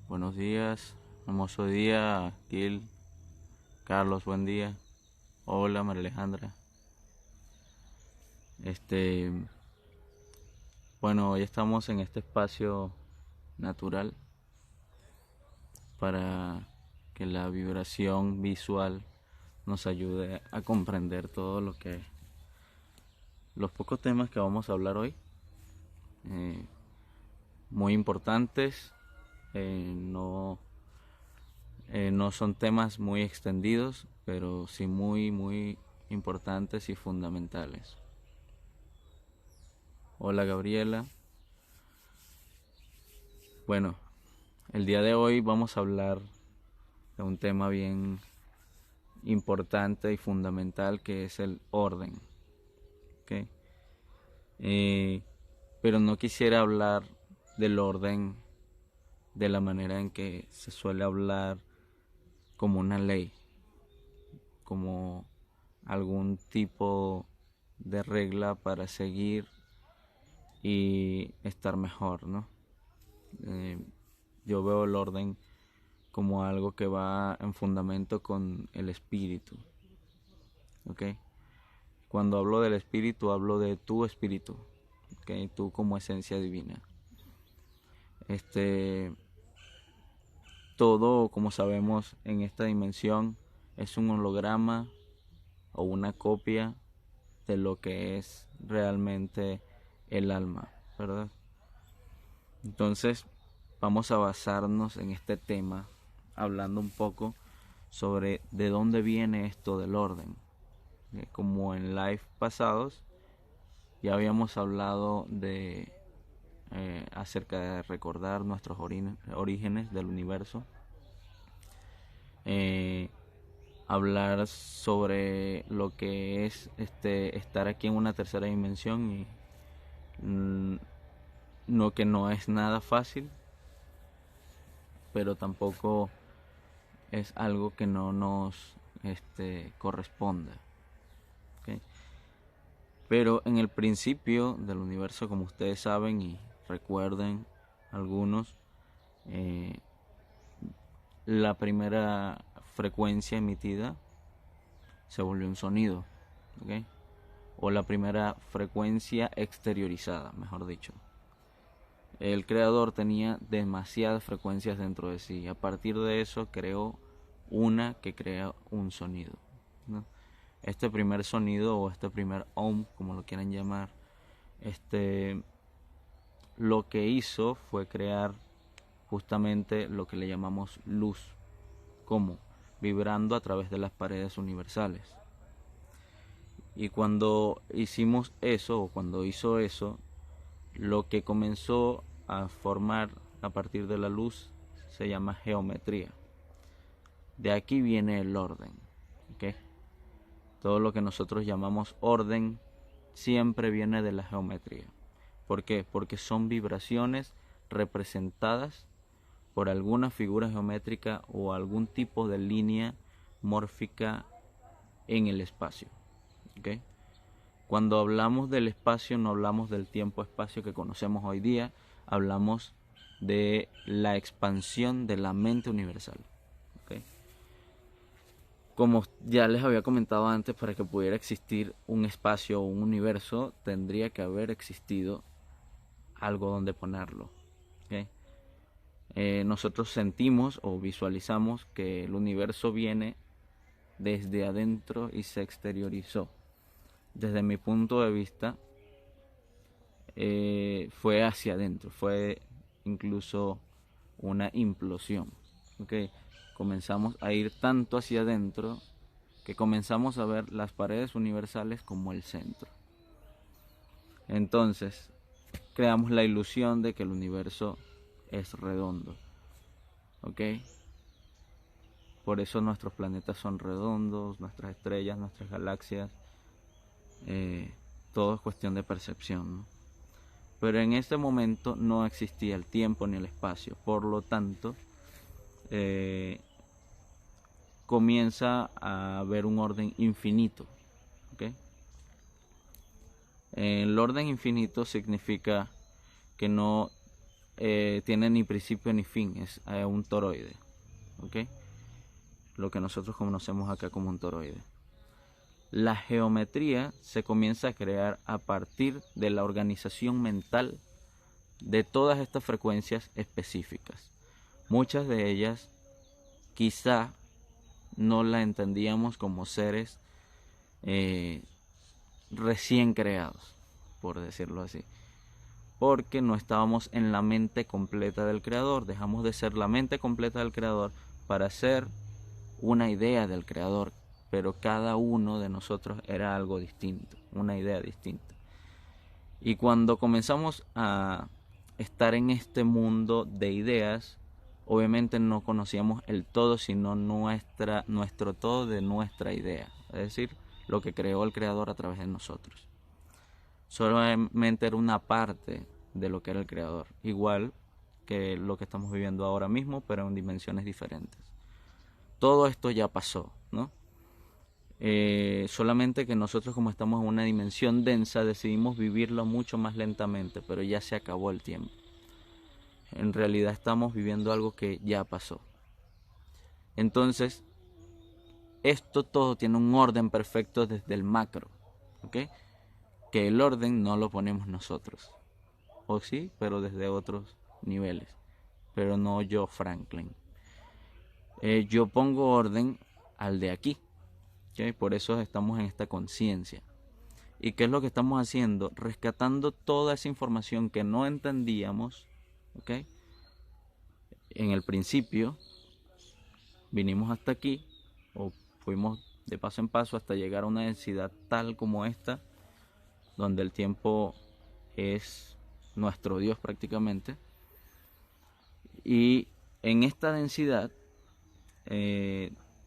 Buenos días, hermoso día, Gil, Carlos, buen día. Hola, María Alejandra. Este, hoy estamos en este espacio natural para que la vibración visual nos ayude a comprender todo los pocos temas que vamos a hablar hoy, eh, muy importantes. No son temas muy extendidos, pero sí muy importantes y fundamentales. Hola, Gabriela. Bueno, el día de hoy vamos a hablar de un tema bien importante y fundamental, que es el orden. ¿Ok? Eh, pero no quisiera hablar del orden de la manera en que se suele hablar, como una ley, como algún tipo de regla para seguir y estar mejor, ¿no? Eh, yo veo el orden como algo que va en fundamento con el espíritu, ¿ok? Cuando hablo del espíritu, hablo de tu espíritu, ¿ok? Tú como esencia divina. Todo, como sabemos, en esta dimensión es un holograma o una copia de lo que es realmente el alma, ¿verdad? Entonces, vamos a basarnos en este tema hablando un poco sobre de dónde viene esto del orden. Como en live pasados ya habíamos hablado de acerca de recordar nuestros orígenes del universo, eh, hablar sobre lo que es estar aquí en una tercera dimensión y no, que no es nada fácil, pero tampoco es algo que no nos corresponda, ¿okay? Pero en el principio del universo, como ustedes saben y recuerden algunos, eh, la primera frecuencia emitida se volvió un sonido, ¿okay? O la primera frecuencia exteriorizada, mejor dicho. El creador tenía demasiadas frecuencias dentro de sí. A partir de eso creó una que crea un sonido, ¿no? Este primer sonido, o este primer Om, como lo quieran llamar, lo que hizo fue crear justamente lo que le llamamos luz, como vibrando a través de las paredes universales. Y cuando hicimos eso, o cuando hizo eso, lo que comenzó a formar a partir de la luz se llama geometría. De aquí viene el orden, ¿okay? Todo lo que nosotros llamamos orden siempre viene de la geometría. ¿Por qué? Porque son vibraciones representadas por alguna figura geométrica o algún tipo de línea mórfica en el espacio, ¿okay? Cuando hablamos del espacio, no hablamos del tiempo-espacio que conocemos hoy día, hablamos de la expansión de la mente universal, ¿okay? Como ya les había comentado antes, para que pudiera existir un espacio o un universo, tendría que haber existido algo donde ponerlo, ¿okay? Nosotros sentimos o visualizamos que el universo viene desde adentro y se exteriorizó. Desde mi punto de vista, fue hacia adentro, fue incluso una implosión, ¿okay? Comenzamos a ir tanto hacia adentro que comenzamos a ver las paredes universales como el centro. Entonces creamos la ilusión de que el universo es redondo, ¿ok? Por eso nuestros planetas son redondos, nuestras estrellas, nuestras galaxias, todo es cuestión de percepción, ¿no? Pero en este momento no existía el tiempo ni el espacio, por lo tanto comienza a haber un orden infinito, ¿okay? El orden infinito significa que no tiene ni principio ni fin, es un toroide, ¿ok? Lo que nosotros conocemos acá como un toroide. La geometría se comienza a crear a partir de la organización mental de todas estas frecuencias específicas. Muchas de ellas quizá no la entendíamos como seres recién creados, por decirlo así, porque no estábamos en la mente completa del creador. Dejamos de ser la mente completa del creador para ser una idea del creador, pero cada uno de nosotros era algo distinto, una idea distinta. Y cuando comenzamos a estar en este mundo de ideas, obviamente no conocíamos el todo, sino nuestro todo de nuestra idea, es decir, lo que creó el creador a través de nosotros. Solamente era una parte de lo que era el creador, igual que lo que estamos viviendo ahora mismo, pero en dimensiones diferentes. Todo esto ya pasó, ¿no? Solamente que nosotros, como estamos en una dimensión densa, decidimos vivirlo mucho más lentamente, pero ya se acabó el tiempo. En realidad estamos viviendo algo que ya pasó. Entonces, esto todo tiene un orden perfecto desde el macro, ¿ok? Que el orden no lo ponemos nosotros, o sí, pero desde otros niveles, pero no yo, Franklin. Yo pongo orden al de aquí, ¿okay? Por eso estamos en esta conciencia. ¿Y qué es lo que estamos haciendo? Rescatando toda esa información que no entendíamos, ¿okay? En el principio vinimos hasta aquí, o fuimos de paso en paso hasta llegar a una densidad tal como esta, donde el tiempo es nuestro Dios prácticamente. Y en esta densidad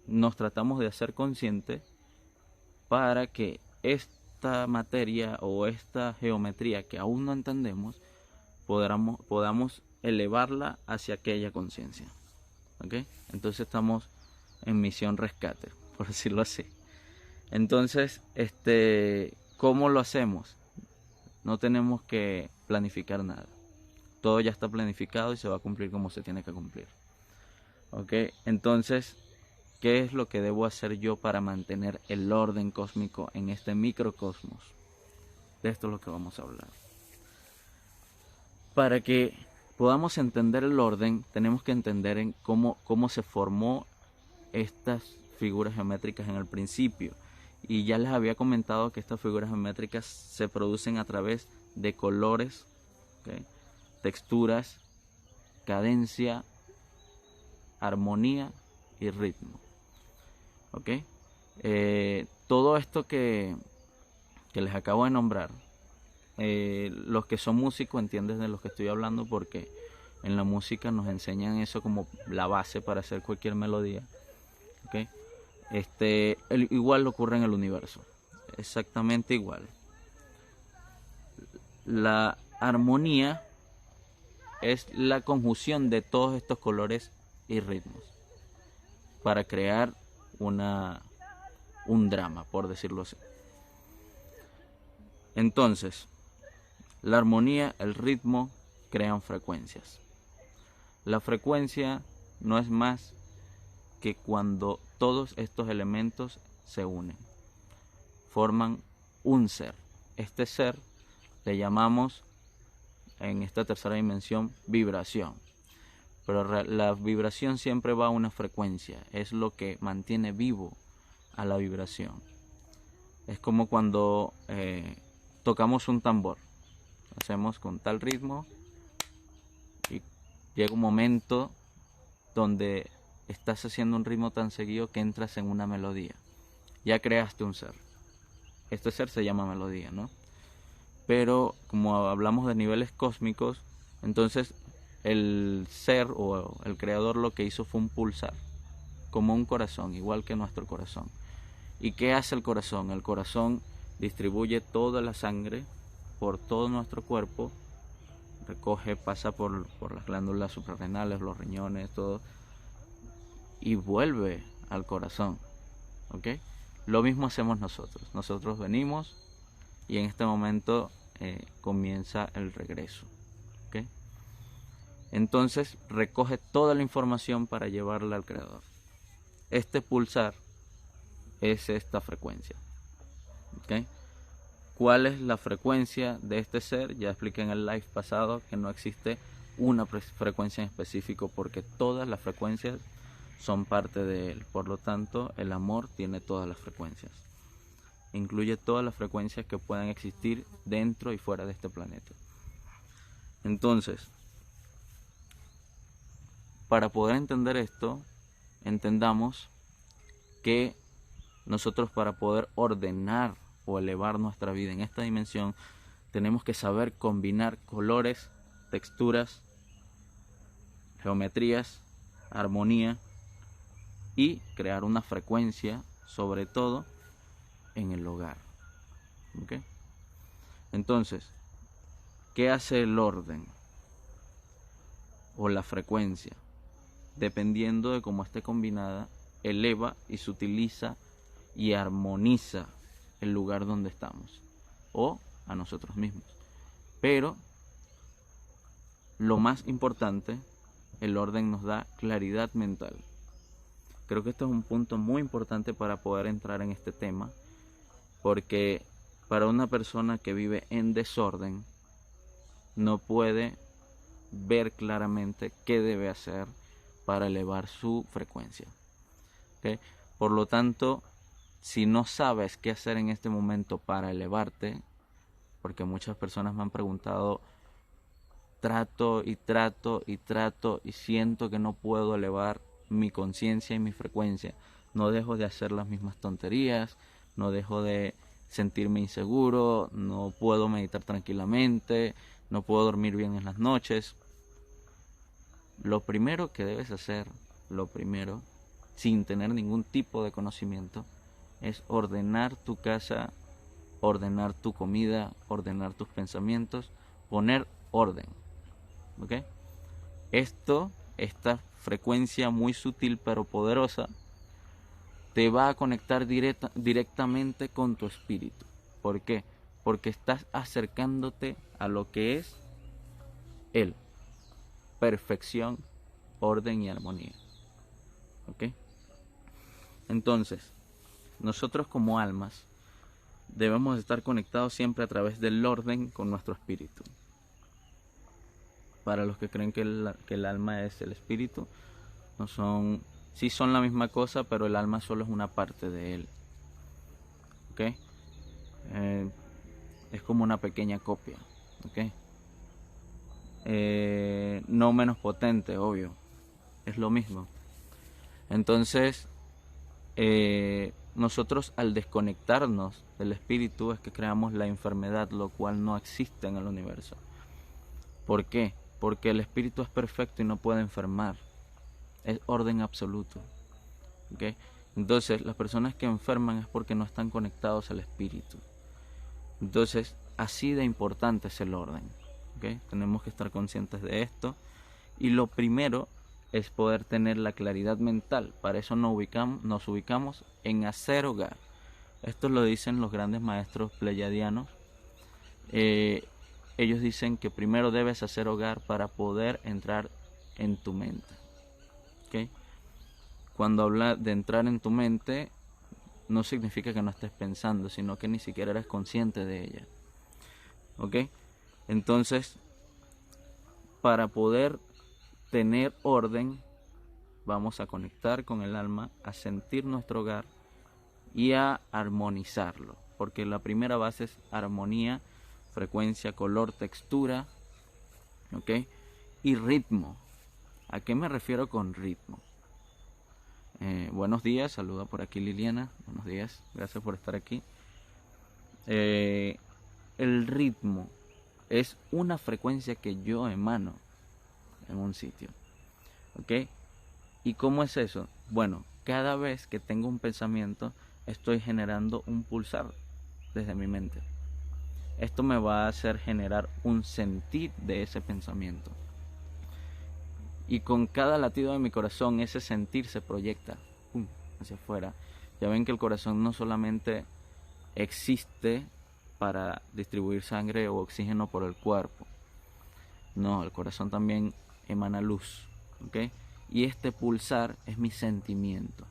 nos tratamos de hacer conscientes para que esta materia o esta geometría que aún no entendemos podamos elevarla hacia aquella conciencia, ¿okay? Entonces estamos en misión rescate, por decirlo así. Entonces, ¿cómo lo hacemos? No tenemos que planificar nada. Todo ya está planificado y se va a cumplir como se tiene que cumplir. ¿Ok? Entonces, ¿qué es lo que debo hacer yo para mantener el orden cósmico en este microcosmos? De esto es lo que vamos a hablar. Para que podamos entender el orden, tenemos que entender en cómo se formó estas figuras geométricas en el principio. Y ya les había comentado que estas figuras geométricas se producen a través de colores, ¿okay? Texturas, cadencia, armonía y ritmo. ¿Okay? Todo esto que les acabo de nombrar, los que son músicos entienden de lo que estoy hablando, porque en la música nos enseñan eso como la base para hacer cualquier melodía. ¿Okay? Igual ocurre en el universo, exactamente igual. La armonía es la conjunción de todos estos colores y ritmos para crear un drama, por decirlo así. Entonces, la armonía, el ritmo crean frecuencias. La frecuencia no es más que cuando todos estos elementos se unen, forman un ser. Este ser le llamamos en esta tercera dimensión vibración, pero la vibración siempre va a una frecuencia, es lo que mantiene vivo a la vibración. Es como cuando tocamos un tambor, hacemos con tal ritmo y llega un momento donde estás haciendo un ritmo tan seguido que entras en una melodía. Ya creaste un ser. Este ser se llama melodía, ¿no? Pero como hablamos de niveles cósmicos, entonces el ser o el creador lo que hizo fue un pulsar, como un corazón, igual que nuestro corazón. ¿Y qué hace el corazón? El corazón distribuye toda la sangre por todo nuestro cuerpo, recoge, pasa por las glándulas suprarrenales, los riñones, todo, y vuelve al corazón. ¿Ok? Lo mismo hacemos nosotros. Nosotros venimos y en este momento comienza el regreso. ¿Ok? Entonces recoge toda la información para llevarla al creador. Este pulsar es esta frecuencia. ¿Okay? ¿Cuál es la frecuencia de este ser? Ya expliqué en el live pasado que no existe una frecuencia en específico, porque todas las frecuencias son parte de él. Por lo tanto, el amor tiene todas las frecuencias. Incluye todas las frecuencias que puedan existir dentro y fuera de este planeta. Entonces, para poder entender esto, entendamos que nosotros, para poder ordenar o elevar nuestra vida en esta dimensión, tenemos que saber combinar colores, texturas, geometrías, armonía y crear una frecuencia, sobre todo en el hogar. ¿Okay? Entonces, ¿qué hace el orden o la frecuencia? Dependiendo de cómo esté combinada, eleva y se utiliza y armoniza el lugar donde estamos o a nosotros mismos. Pero lo más importante, el orden nos da claridad mental. Creo que esto es un punto muy importante para poder entrar en este tema, porque para una persona que vive en desorden no puede ver claramente qué debe hacer para elevar su frecuencia. ¿Okay? Por lo tanto, si no sabes qué hacer en este momento para elevarte, porque muchas personas me han preguntado, trato y siento que no puedo elevar mi conciencia y mi frecuencia, no dejo de hacer las mismas tonterías, no dejo de sentirme inseguro, no puedo meditar tranquilamente, no puedo dormir bien en las noches. Lo primero que debes hacer, sin tener ningún tipo de conocimiento, es ordenar tu casa, ordenar tu comida, ordenar tus pensamientos, poner orden. ¿Ok? Esta frecuencia muy sutil pero poderosa, te va a conectar directamente con tu espíritu. ¿Por qué? Porque estás acercándote a lo que es Él. Perfección, orden y armonía. ¿Ok? Entonces, nosotros como almas debemos estar conectados siempre a través del orden con nuestro espíritu. Para los que creen que el alma es el espíritu, sí son la misma cosa, pero el alma solo es una parte de él. ¿Ok? Es como una pequeña copia. ¿Ok? No menos potente, obvio. Es lo mismo. Entonces, nosotros al desconectarnos del espíritu es que creamos la enfermedad, lo cual no existe en el universo. ¿Por qué? Porque el espíritu es perfecto y no puede enfermar. Es orden absoluto. ¿Okay? Entonces, las personas que enferman es porque no están conectados al espíritu. Entonces, así de importante es el orden. ¿Okay? Tenemos que estar conscientes de esto. Y lo primero es poder tener la claridad mental. Para eso nos ubicamos en hacer hogar. Esto lo dicen los grandes maestros pleyadianos. Ellos dicen que primero debes hacer hogar para poder entrar en tu mente. ¿Okay? Cuando habla de entrar en tu mente, no significa que no estés pensando, sino que ni siquiera eres consciente de ella. ¿Ok? Entonces, para poder tener orden, vamos a conectar con el alma, a sentir nuestro hogar y a armonizarlo. Porque la primera base es armonía, frecuencia, color, textura, ¿ok? Y ritmo. ¿A qué me refiero con ritmo? Buenos días, saluda por aquí Liliana. Buenos días, gracias por estar aquí. El ritmo es una frecuencia que yo emano en un sitio. ¿Ok? ¿Y cómo es eso? Bueno, cada vez que tengo un pensamiento, estoy generando un pulsar desde mi mente. Esto me va a hacer generar un sentir de ese pensamiento. Y con cada latido de mi corazón, ese sentir se proyecta hacia afuera. Ya ven que el corazón no solamente existe para distribuir sangre o oxígeno por el cuerpo. No, el corazón también emana luz, ¿ok? Y este pulsar es mi sentimiento.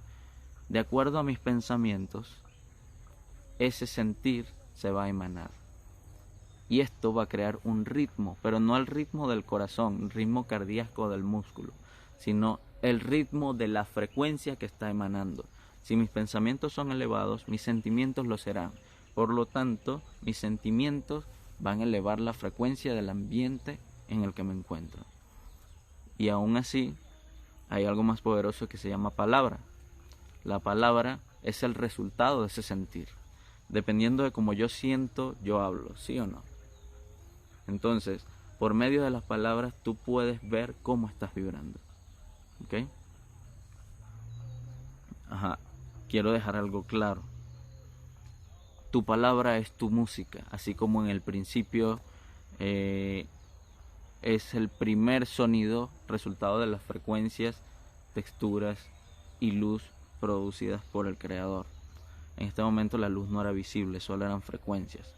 De acuerdo a mis pensamientos, ese sentir se va a emanar. Y esto va a crear un ritmo, pero no el ritmo del corazón, el ritmo cardíaco del músculo, sino el ritmo de la frecuencia que está emanando. Si mis pensamientos son elevados, mis sentimientos lo serán. Por lo tanto, mis sentimientos van a elevar la frecuencia del ambiente en el que me encuentro. Y aún así, hay algo más poderoso que se llama palabra. La palabra es el resultado de ese sentir. Dependiendo de cómo yo siento, yo hablo, ¿sí o no? Entonces, por medio de las palabras, tú puedes ver cómo estás vibrando. ¿Ok? Ajá. Quiero dejar algo claro. Tu palabra es tu música, así como en el principio es el primer sonido resultado de las frecuencias, texturas y luz producidas por el creador. En este momento la luz no era visible, solo eran frecuencias.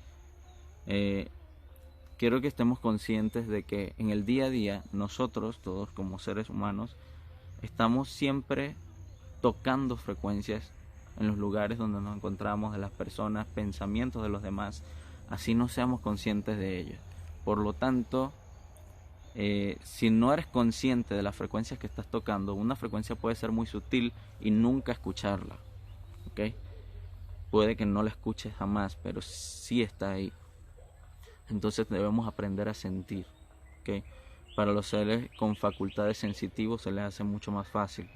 Quiero que estemos conscientes de que en el día a día nosotros, todos como seres humanos, estamos siempre tocando frecuencias en los lugares donde nos encontramos, de las personas, pensamientos de los demás, así no seamos conscientes de ellos. Por lo tanto, si no eres consciente de las frecuencias que estás tocando, una frecuencia puede ser muy sutil y nunca escucharla, ¿ok? Puede que no la escuches jamás, pero sí está ahí. Entonces debemos aprender a sentir, ¿ok? Para los seres con facultades sensitivos se les hace mucho más fácil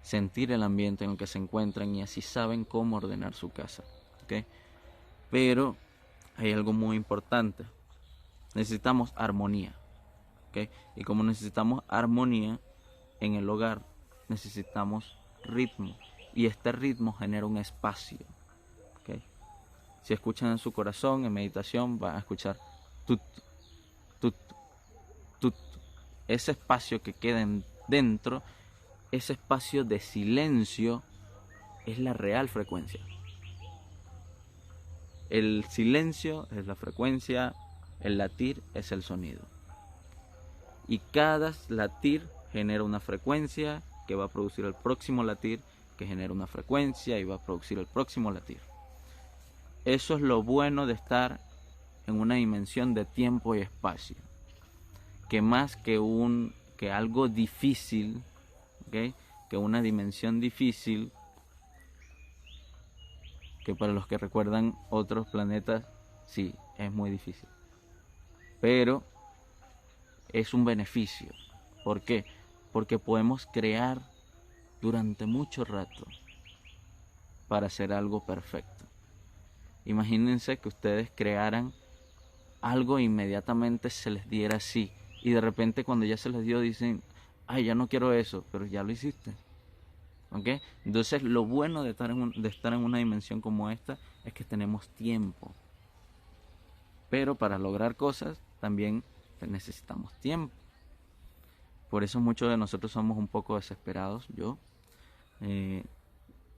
sentir el ambiente en el que se encuentran y así saben cómo ordenar su casa, ¿ok? Pero hay algo muy importante. Necesitamos armonía, ¿ok? Y como necesitamos armonía en el hogar, necesitamos ritmo. Y este ritmo genera un espacio, ¿ok? Si escuchan en su corazón, en meditación, van a escuchar tut, tut, tut. Ese espacio que queda dentro, ese espacio de silencio, es la real frecuencia. El silencio es la frecuencia, el latir es el sonido. Y cada latir genera una frecuencia que va a producir el próximo latir, que genera una frecuencia y va a producir el próximo latir. Eso es lo bueno de estar en una dimensión de tiempo y espacio. Que más que algo difícil, ¿okay? Que una dimensión difícil, que para los que recuerdan otros planetas, sí, es muy difícil. Pero es un beneficio. ¿Por qué? Porque podemos crear durante mucho rato para hacer algo perfecto. Imagínense que ustedes crearan algo e inmediatamente se les diera así. Y de repente cuando ya se les dio dicen, ay, ya no quiero eso, pero ya lo hiciste. ¿Ok? Entonces lo bueno de estar en una dimensión como esta es que tenemos tiempo. Pero para lograr cosas también necesitamos tiempo. Por eso muchos de nosotros somos un poco desesperados.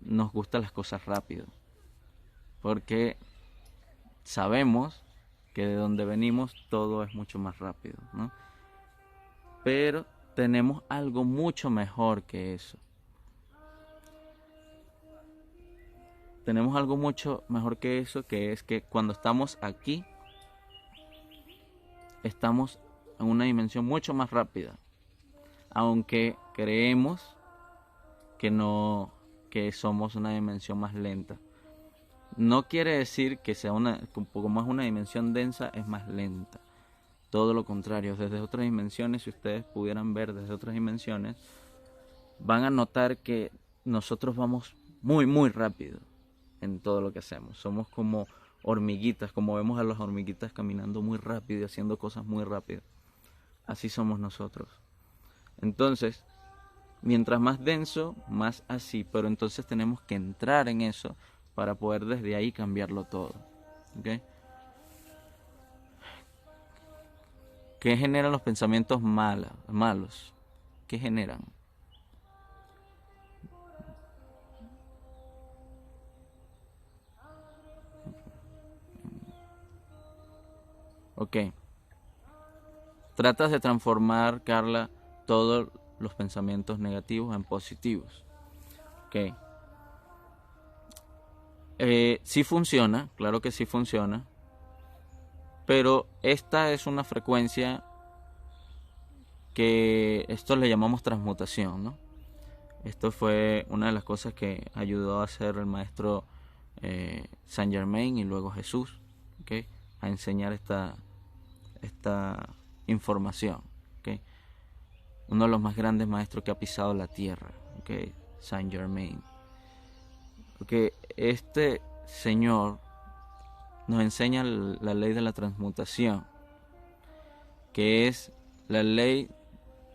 Nos gustan las cosas rápido. Porque sabemos que de donde venimos todo es mucho más rápido, ¿no? Pero tenemos algo mucho mejor que eso. Tenemos algo mucho mejor que eso, que es que cuando estamos aquí, estamos en una dimensión mucho más rápida. Aunque creemos que somos una dimensión más lenta. No quiere decir que sea como es una dimensión densa, es más lenta. Todo lo contrario, desde otras dimensiones, si ustedes pudieran ver desde otras dimensiones, van a notar que nosotros vamos muy, muy rápido en todo lo que hacemos. Somos como hormiguitas, como vemos a las hormiguitas caminando muy rápido y haciendo cosas muy rápido. Así somos nosotros. Entonces, mientras más denso, más así, pero entonces tenemos que entrar en eso para poder desde ahí cambiarlo todo. ¿Okay? ¿Qué generan los pensamientos malos? ¿Qué generan? Ok. Tratas de transformar, Carla, todos los pensamientos negativos en positivos. ¿Ok? Sí funciona, claro que sí funciona, pero esta es una frecuencia que esto le llamamos transmutación, ¿no? Esto fue una de las cosas que ayudó a hacer el maestro Saint Germain y luego Jesús, ¿okay? A enseñar esta información, ¿okay? Uno de los más grandes maestros que ha pisado la tierra, ¿okay? Saint Germain. Okay. Este señor nos enseña la ley de la transmutación, que es la ley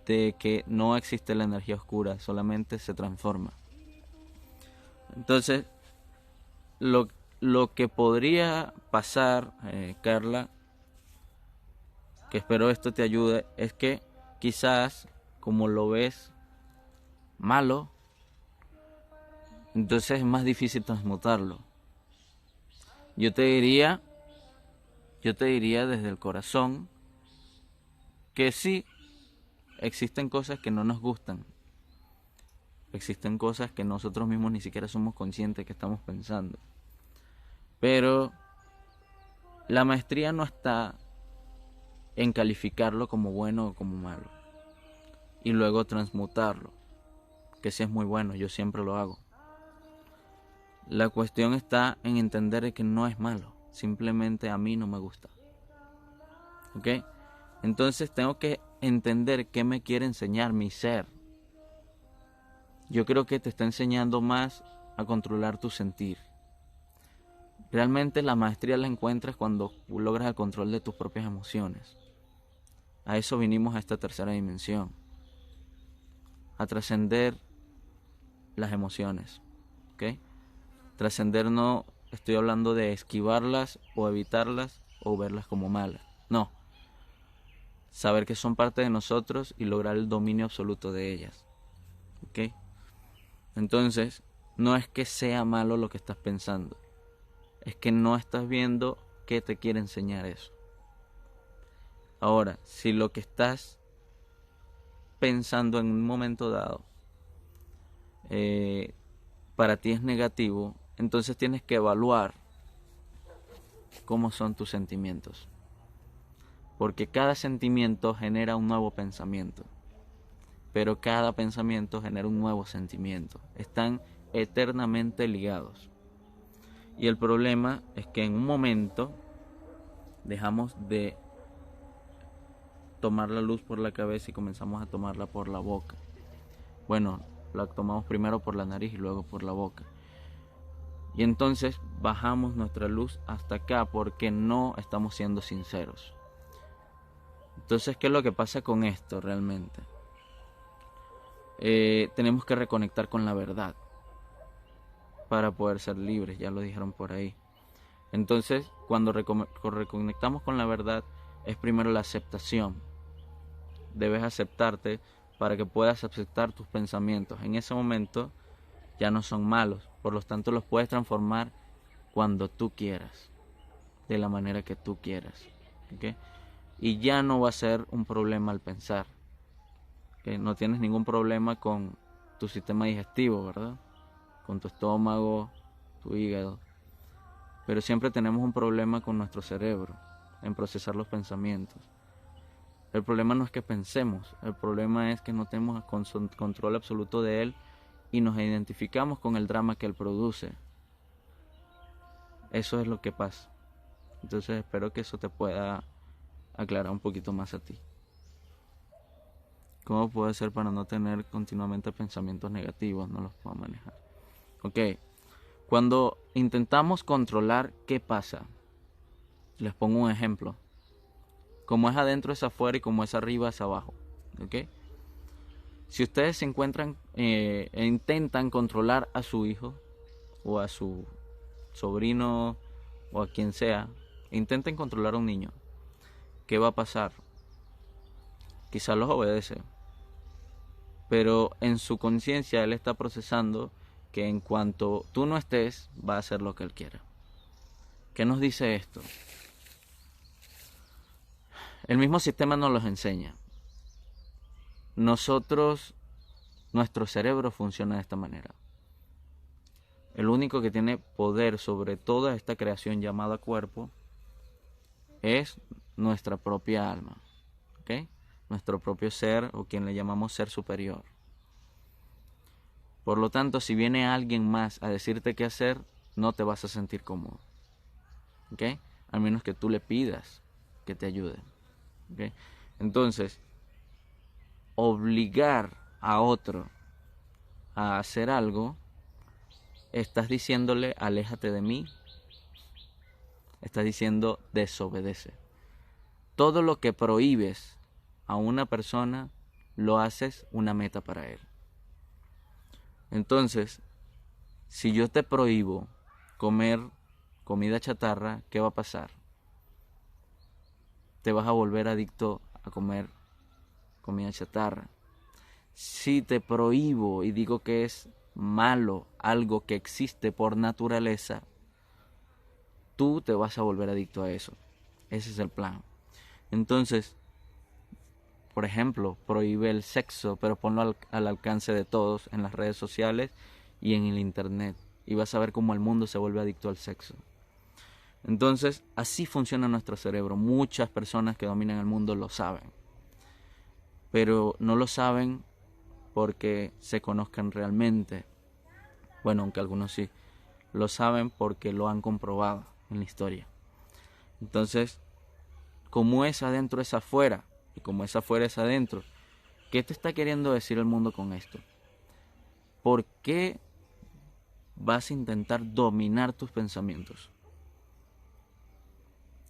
de que no existe la energía oscura, solamente se transforma. Entonces, lo que podría pasar, Carla, que espero esto te ayude, es que quizás, como lo ves malo, entonces es más difícil transmutarlo. Yo te diría desde el corazón que sí, existen cosas que no nos gustan. Existen cosas que nosotros mismos ni siquiera somos conscientes que estamos pensando. Pero la maestría no está en calificarlo como bueno o como malo. Y luego transmutarlo. Que sí es muy bueno, yo siempre lo hago. La cuestión está en entender que no es malo. Simplemente a mí no me gusta. ¿Ok? Entonces tengo que entender qué me quiere enseñar mi ser. Yo creo que te está enseñando más a controlar tu sentir. Realmente la maestría la encuentras cuando logras el control de tus propias emociones. A eso vinimos a esta tercera dimensión. A trascender las emociones. ¿Ok? Trascender no estoy hablando de esquivarlas o evitarlas o verlas como malas. No. Saber que son parte de nosotros y lograr el dominio absoluto de ellas. ¿Ok? Entonces, no es que sea malo lo que estás pensando. Es que no estás viendo qué te quiere enseñar eso. Ahora, si lo que estás pensando en un momento dado para ti es negativo, entonces tienes que evaluar cómo son tus sentimientos. Porque cada sentimiento genera un nuevo pensamiento. Pero cada pensamiento genera un nuevo sentimiento. Están eternamente ligados. Y el problema es que en un momento dejamos de tomar la luz por la cabeza y comenzamos a tomarla por la boca. Bueno, la tomamos primero por la nariz y luego por la boca. Y entonces bajamos nuestra luz hasta acá porque no estamos siendo sinceros. Entonces, ¿qué es lo que pasa con esto realmente? Tenemos que reconectar con la verdad para poder ser libres, ya lo dijeron por ahí. Entonces, cuando reconectamos con la verdad, es primero la aceptación. Debes aceptarte para que puedas aceptar tus pensamientos. En ese momento ya no son malos, por lo tanto los puedes transformar cuando tú quieras, de la manera que tú quieras. ¿Okay? Y ya no va a ser un problema al pensar. ¿Okay? No tienes ningún problema con tu sistema digestivo, ¿verdad? Con tu estómago, tu hígado. Pero siempre tenemos un problema con nuestro cerebro, en procesar los pensamientos. El problema no es que pensemos, el problema es que no tenemos control absoluto de él y nos identificamos con el drama que él produce. Eso es lo que pasa. Entonces espero que eso te pueda aclarar un poquito más a ti. ¿Cómo puedo hacer para no tener continuamente pensamientos negativos? No los puedo manejar. Ok. Cuando intentamos controlar, ¿qué pasa? Les pongo un ejemplo. Como es adentro es afuera y como es arriba es abajo. ¿Ok? Si ustedes se encuentran e intentan controlar a su hijo o a su sobrino o a quien sea, intenten controlar a un niño, ¿qué va a pasar? Quizás los obedece, pero en su conciencia él está procesando que en cuanto tú no estés, va a hacer lo que él quiera. ¿Qué nos dice esto? El mismo sistema nos los enseña. nuestro cerebro funciona de esta manera. El único que tiene poder sobre toda esta creación llamada cuerpo es nuestra propia alma, ¿ok? Nuestro propio ser, o quien le llamamos ser superior. Por lo tanto, si viene alguien más a decirte qué hacer, no te vas a sentir cómodo, ¿ok? Al menos que tú le pidas que te ayude, ¿ok? Entonces, obligar a otro a hacer algo, estás diciéndole aléjate de mí, estás diciendo desobedece. Todo lo que prohíbes a una persona lo haces una meta para él. Entonces, si yo te prohíbo comer comida chatarra, ¿qué va a pasar? Te vas a volver adicto a comer comida chatarra. Si te prohíbo y digo que es malo algo que existe por naturaleza, tú te vas a volver adicto a eso. Ese es el plan. Entonces, por ejemplo, prohíbe el sexo, pero ponlo al alcance de todos en las redes sociales y en el internet. Y vas a ver cómo el mundo se vuelve adicto al sexo. Entonces, así funciona nuestro cerebro. Muchas personas que dominan el mundo lo saben. Pero no lo saben porque se conozcan realmente. Bueno, aunque algunos sí. Lo saben porque lo han comprobado en la historia. Entonces, como es adentro es afuera, y como es afuera es adentro. ¿Qué te está queriendo decir el mundo con esto? ¿Por qué vas a intentar dominar tus pensamientos?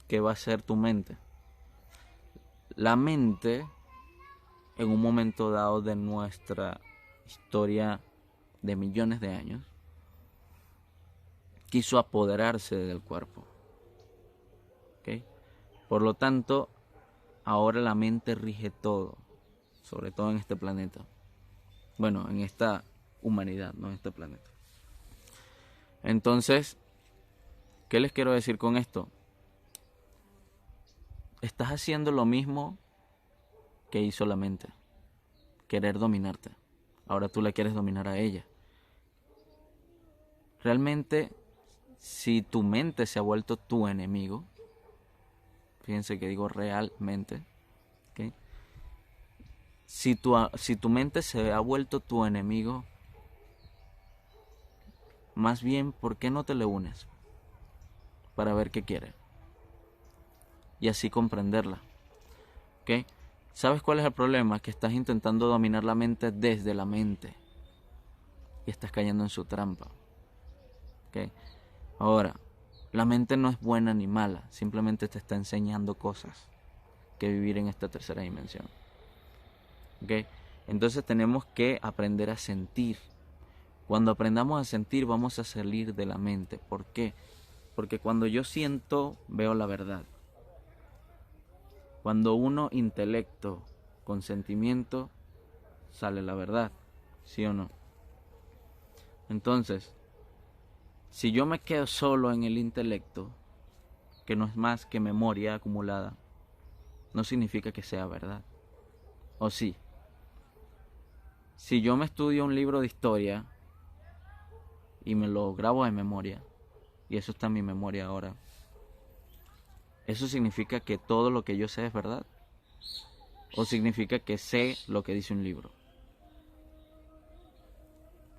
¿Qué va a ser tu mente? La mente, en un momento dado de nuestra historia de millones de años, quiso apoderarse del cuerpo. ¿Okay? Por lo tanto, ahora la mente rige todo, sobre todo en este planeta. Bueno, en esta humanidad, no en este planeta. Entonces, ¿qué les quiero decir con esto? Estás haciendo lo mismo que hizo la mente. Querer dominarte. Ahora tú la quieres dominar a ella. Realmente, si tu mente se ha vuelto tu enemigo, fíjense que digo realmente, ¿okay? Si tu mente se ha vuelto tu enemigo, más bien, ¿por qué no te le unes? Para ver qué quiere. Y así comprenderla. ¿Okay? ¿Sabes cuál es el problema? Que estás intentando dominar la mente desde la mente. Y estás cayendo en su trampa. ¿Okay? Ahora, la mente no es buena ni mala. Simplemente te está enseñando cosas que vivir en esta tercera dimensión. ¿Okay? Entonces tenemos que aprender a sentir. Cuando aprendamos a sentir, vamos a salir de la mente. ¿Por qué? Porque cuando yo siento, veo la verdad. Cuando uno intelecto con sentimiento, sale la verdad, ¿sí o no? Entonces, si yo me quedo solo en el intelecto, que no es más que memoria acumulada, no significa que sea verdad. ¿O sí? Si yo me estudio un libro de historia y me lo grabo de memoria, y eso está en mi memoria ahora, ¿eso significa que todo lo que yo sé es verdad? ¿O significa que sé lo que dice un libro?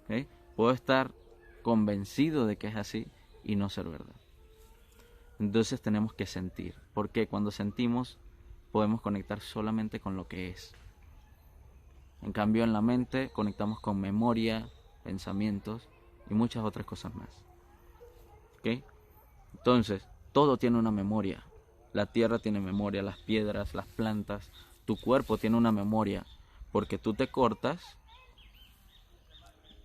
¿Okay? Puedo estar convencido de que es así y no ser verdad. Entonces tenemos que sentir, porque cuando sentimos podemos conectar solamente con lo que es. En cambio, en la mente conectamos con memoria, pensamientos y muchas otras cosas más. ¿Okay? Entonces, todo tiene una memoria. La tierra tiene memoria, las piedras, las plantas, tu cuerpo tiene una memoria, porque tú te cortas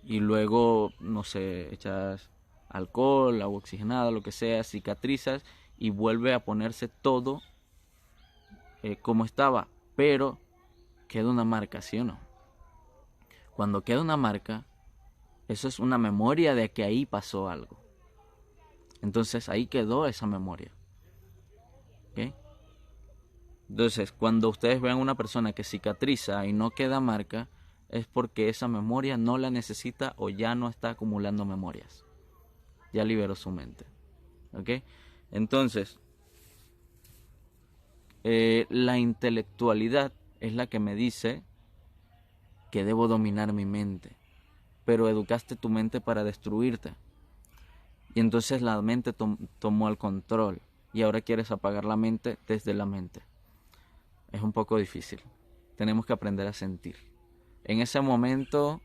y luego, no sé, echas alcohol, agua oxigenada, lo que sea, cicatrizas y vuelve a ponerse todo como estaba, pero queda una marca, ¿sí o no? Cuando queda una marca, eso es una memoria de que ahí pasó algo. Entonces ahí quedó esa memoria. ¿Okay? Entonces, cuando ustedes vean una persona que cicatriza y no queda marca, es porque esa memoria no la necesita o ya no está acumulando memorias. Ya liberó su mente. ¿Ok? Entonces, la intelectualidad es la que me dice que debo dominar mi mente. Pero educaste tu mente para destruirte. Y entonces la mente tomó el control. Y ahora quieres apagar la mente desde la mente. Es un poco difícil. Tenemos que aprender a sentir. En ese momento,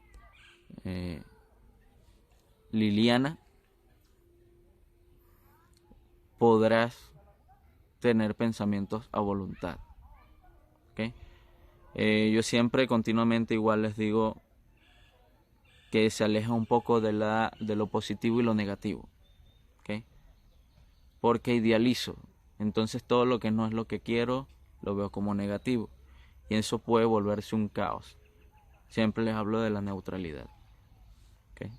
Liliana, podrás tener pensamientos a voluntad. ¿Okay? Yo siempre continuamente igual les digo que se aleja un poco de lo positivo y lo negativo. ¿Okay? Porque idealizo. Entonces todo lo que no es lo que quiero lo veo como negativo. Y eso puede volverse un caos. Siempre les hablo de la neutralidad. ¿Okay?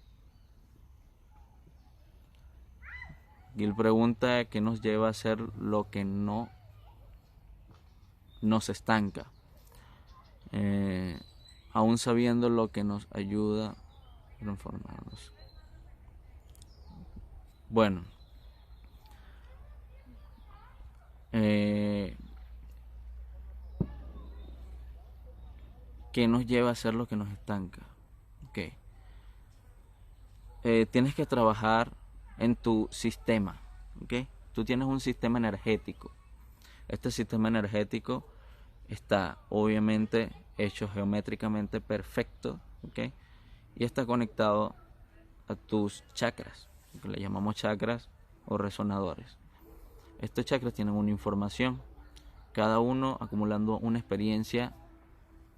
Gil pregunta qué nos lleva a hacer lo que no nos estanca. Aún sabiendo lo que nos ayuda a transformarnos. Bueno. ¿Qué nos lleva a hacer lo que nos estanca? Okay. Tienes que trabajar en tu sistema. ¿Okay? Tú tienes un sistema energético. Este sistema energético está obviamente hecho geométricamente perfecto. ¿Okay? Y está conectado a tus chakras, que le llamamos chakras o resonadores. Estos chakras tienen una información, cada uno acumulando una experiencia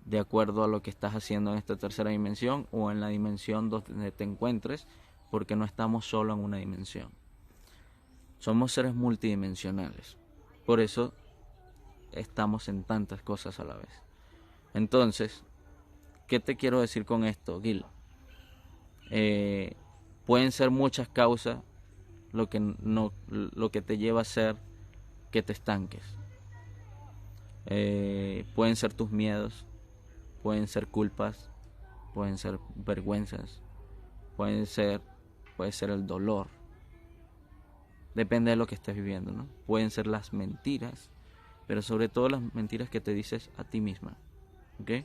de acuerdo a lo que estás haciendo en esta tercera dimensión o en la dimensión donde te encuentres, porque no estamos solo en una dimensión. Somos seres multidimensionales. Por eso estamos en tantas cosas a la vez. Entonces, ¿qué te quiero decir con esto, Gil? Pueden ser muchas causas lo que te lleva a ser que te estanques. Pueden ser tus miedos, pueden ser culpas, pueden ser vergüenzas, puede ser el dolor. Depende de lo que estés viviendo, ¿no? Pueden ser las mentiras, pero sobre todo las mentiras que te dices a ti misma, ¿ok?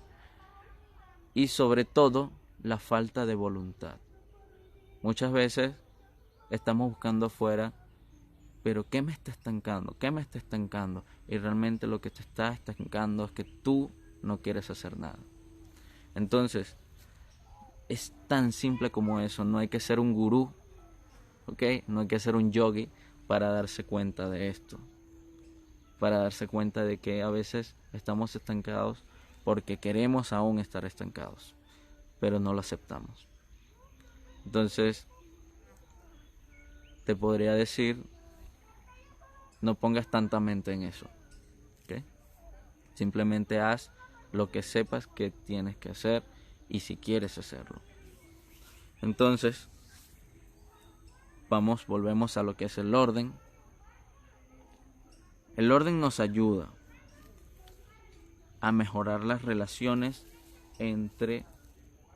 Y sobre todo la falta de voluntad. Muchas veces estamos buscando afuera, pero ¿qué me está estancando? ¿Qué me está estancando? Y realmente lo que te está estancando es que tú no quieres hacer nada. Entonces, es tan simple como eso. No hay que ser un gurú, ¿ok? No hay que ser un yogi para darse cuenta de esto. Para darse cuenta de que a veces estamos estancados porque queremos aún estar estancados, pero no lo aceptamos. Entonces, te podría decir, no pongas tanta mente en eso, ¿ok? Simplemente haz lo que sepas que tienes que hacer y si quieres hacerlo. Entonces, volvemos a lo que es el orden. El orden nos ayuda a mejorar las relaciones entre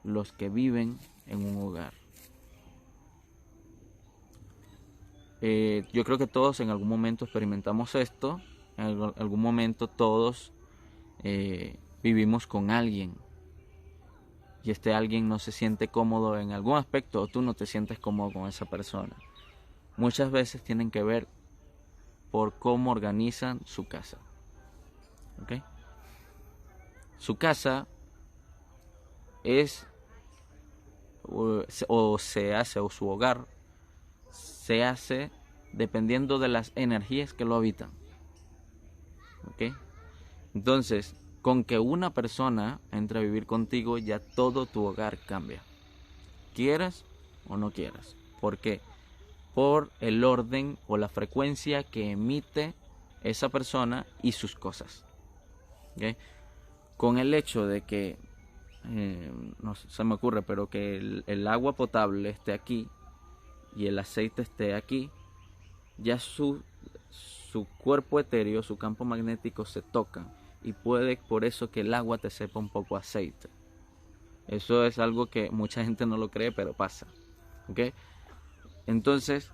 los que viven en un hogar. Yo creo que todos en algún momento experimentamos esto. En algún momento todos vivimos con alguien y este alguien no se siente cómodo en algún aspecto o tú no te sientes cómodo con esa persona. Muchas veces tienen que ver por cómo organizan su casa. ¿Okay? Su casa es o su hogar se hace dependiendo de las energías que lo habitan. ¿Okay? Entonces, con que una persona entre a vivir contigo, ya todo tu hogar cambia. Quieras o no quieras. ¿Por qué? Por el orden o la frecuencia que emite esa persona y sus cosas. ¿Okay? Con el hecho de que, no se me ocurre, pero que el agua potable esté aquí y el aceite esté aquí, ya su cuerpo etéreo, su campo magnético se tocan, y puede por eso que el agua te sepa un poco a aceite. Eso es algo que mucha gente no lo cree, pero pasa. ¿Ok? Entonces,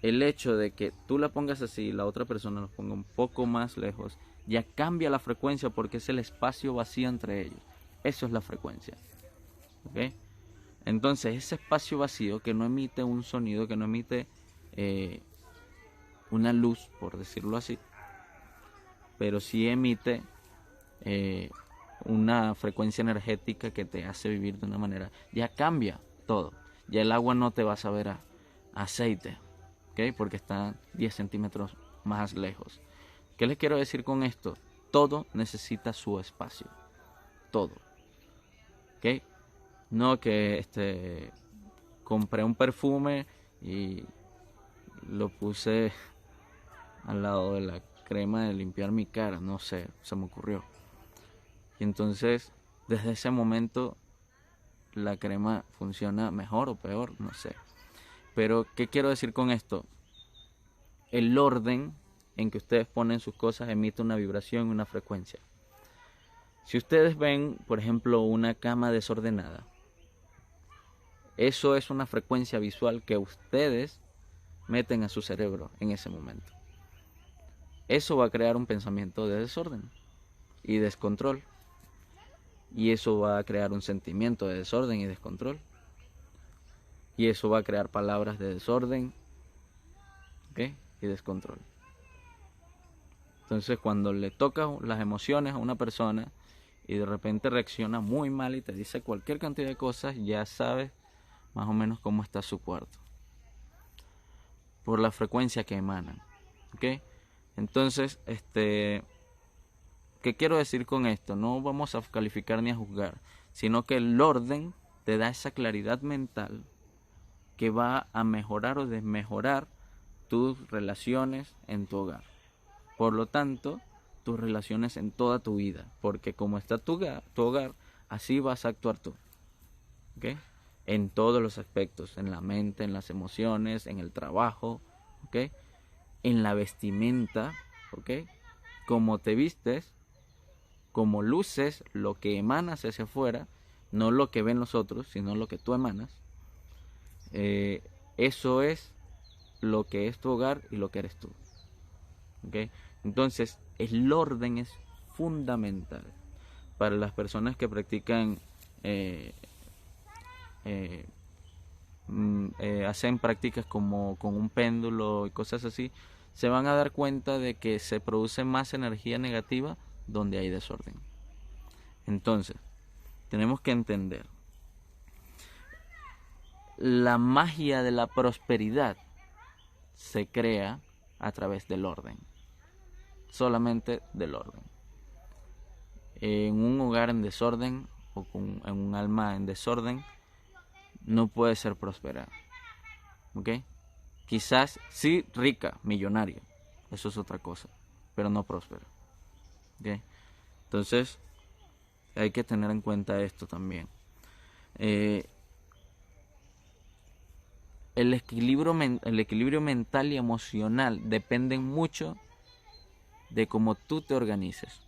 el hecho de que tú la pongas así y la otra persona la ponga un poco más lejos, ya cambia la frecuencia porque es el espacio vacío entre ellos. Eso es la frecuencia. ¿Ok? Entonces, ese espacio vacío que no emite un sonido, que no emite una luz, por decirlo así, pero sí emite una frecuencia energética que te hace vivir de una manera, ya cambia todo. Ya el agua no te va a saber a aceite, ¿ok? Porque está 10 centímetros más lejos. ¿Qué les quiero decir con esto? Todo necesita su espacio, todo, ¿ok? No que compré un perfume y lo puse al lado de la crema de limpiar mi cara, no sé, se me ocurrió. Y entonces, desde ese momento, la crema funciona mejor o peor, no sé. Pero, ¿qué quiero decir con esto? El orden en que ustedes ponen sus cosas emite una vibración y una frecuencia. Si ustedes ven, por ejemplo, una cama desordenada, eso es una frecuencia visual que ustedes meten a su cerebro en ese momento. Eso va a crear un pensamiento de desorden y descontrol. Y eso va a crear un sentimiento de desorden y descontrol. Y eso va a crear palabras de desorden, ¿ok? Y descontrol. Entonces, cuando le tocas las emociones a una persona y de repente reacciona muy mal y te dice cualquier cantidad de cosas, ya sabes más o menos cómo está su cuarto, por la frecuencia que emanan, ¿ok? Entonces, ¿qué quiero decir con esto? No vamos a calificar ni a juzgar, sino que el orden te da esa claridad mental que va a mejorar o desmejorar tus relaciones en tu hogar. Por lo tanto, tus relaciones en toda tu vida, porque como está tu hogar, así vas a actuar tú, ¿ok? En todos los aspectos, en la mente, en las emociones, en el trabajo, ¿ok? En la vestimenta, ¿ok? Cómo te vistes, cómo luces, lo que emanas hacia afuera, no lo que ven los otros, sino lo que tú emanas. Eso es lo que es tu hogar y lo que eres tú, ¿ok? Entonces, el orden es fundamental para las personas que practican hacen prácticas como con un péndulo y cosas así, se van a dar cuenta de que se produce más energía negativa donde hay desorden. Entonces, tenemos que entender, la magia de la prosperidad se crea a través del orden, solamente del orden. En un hogar en desorden o en un alma en desorden no puede ser próspera, ¿ok? Quizás sí rica, millonaria, eso es otra cosa, pero no próspera, ¿ok? Entonces hay que tener en cuenta esto también. El equilibrio mental y emocional dependen mucho de cómo tú te organices,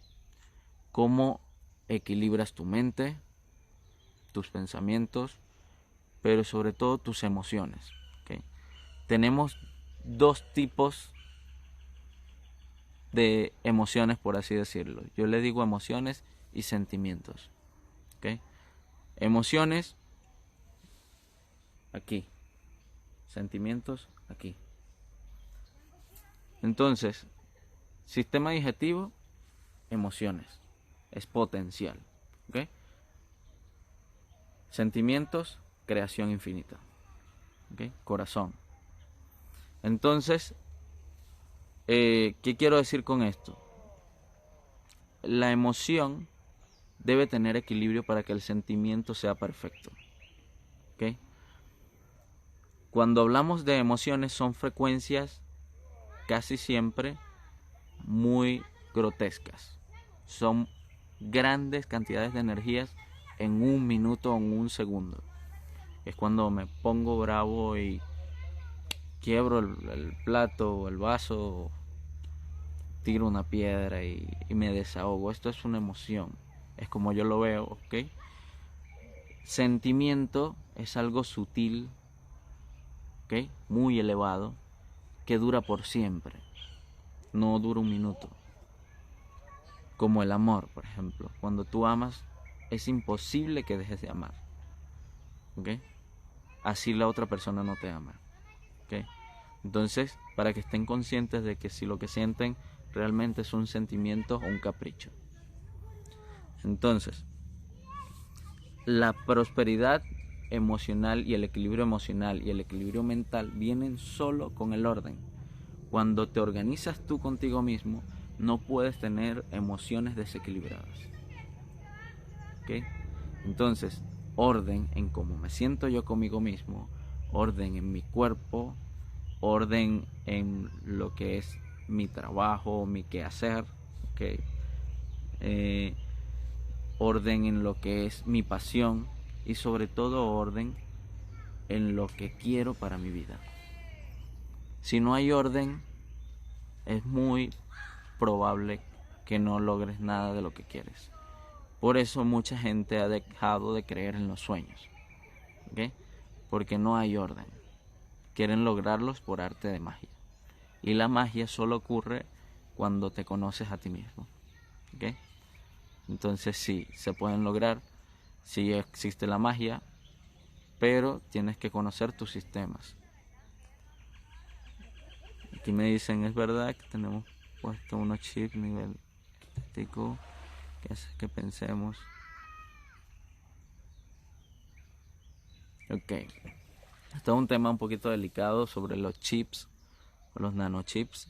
cómo equilibras tu mente, tus pensamientos, pero sobre todo tus emociones, ¿okay? Tenemos dos tipos de emociones, por así decirlo. Yo le digo emociones y sentimientos, ¿okay? Emociones aquí, sentimientos aquí. Entonces, sistema digestivo, emociones, es potencial, ¿ok? Sentimientos, creación infinita, ¿ok? Corazón. Entonces, ¿qué quiero decir con esto? La emoción debe tener equilibrio para que el sentimiento sea perfecto, ¿ok? Cuando hablamos de emociones son frecuencias casi siempre muy grotescas. Son grandes cantidades de energías en un minuto o en un segundo. Es cuando me pongo bravo y quiebro el plato o el vaso tiro una piedra y me desahogo. Esto es una emoción, es como yo lo veo, ¿ok? Sentimiento es algo sutil, ¿ok? Muy elevado, que dura por siempre, no dura un minuto. Como el amor, por ejemplo. Cuando tú amas, es imposible que dejes de amar, ¿ok? Así la otra persona no te ama, ¿ok? Entonces, para que estén conscientes de que si lo que sienten realmente es un sentimiento o un capricho. Entonces, la prosperidad emocional y el equilibrio emocional y el equilibrio mental vienen solo con el orden. Cuando te organizas tú contigo mismo, no puedes tener emociones desequilibradas, ¿ok? Entonces, orden en cómo me siento yo conmigo mismo, orden en mi cuerpo, orden en lo que es mi trabajo, mi quehacer, ¿ok? Orden en lo que es mi pasión y sobre todo orden en lo que quiero para mi vida. Si no hay orden, es muy probable que no logres nada de lo que quieres. Por eso mucha gente ha dejado de creer en los sueños, ¿ok? Porque no hay orden. Quieren lograrlos por arte de magia. Y la magia solo ocurre cuando te conoces a ti mismo, ¿ok? Entonces sí, se pueden lograr, sí existe la magia, pero tienes que conocer tus sistemas. Aquí me dicen, es verdad que tenemos puesto unos chips nivel estético que hace que pensemos. Ok, esto es un tema un poquito delicado sobre los chips, los nanochips.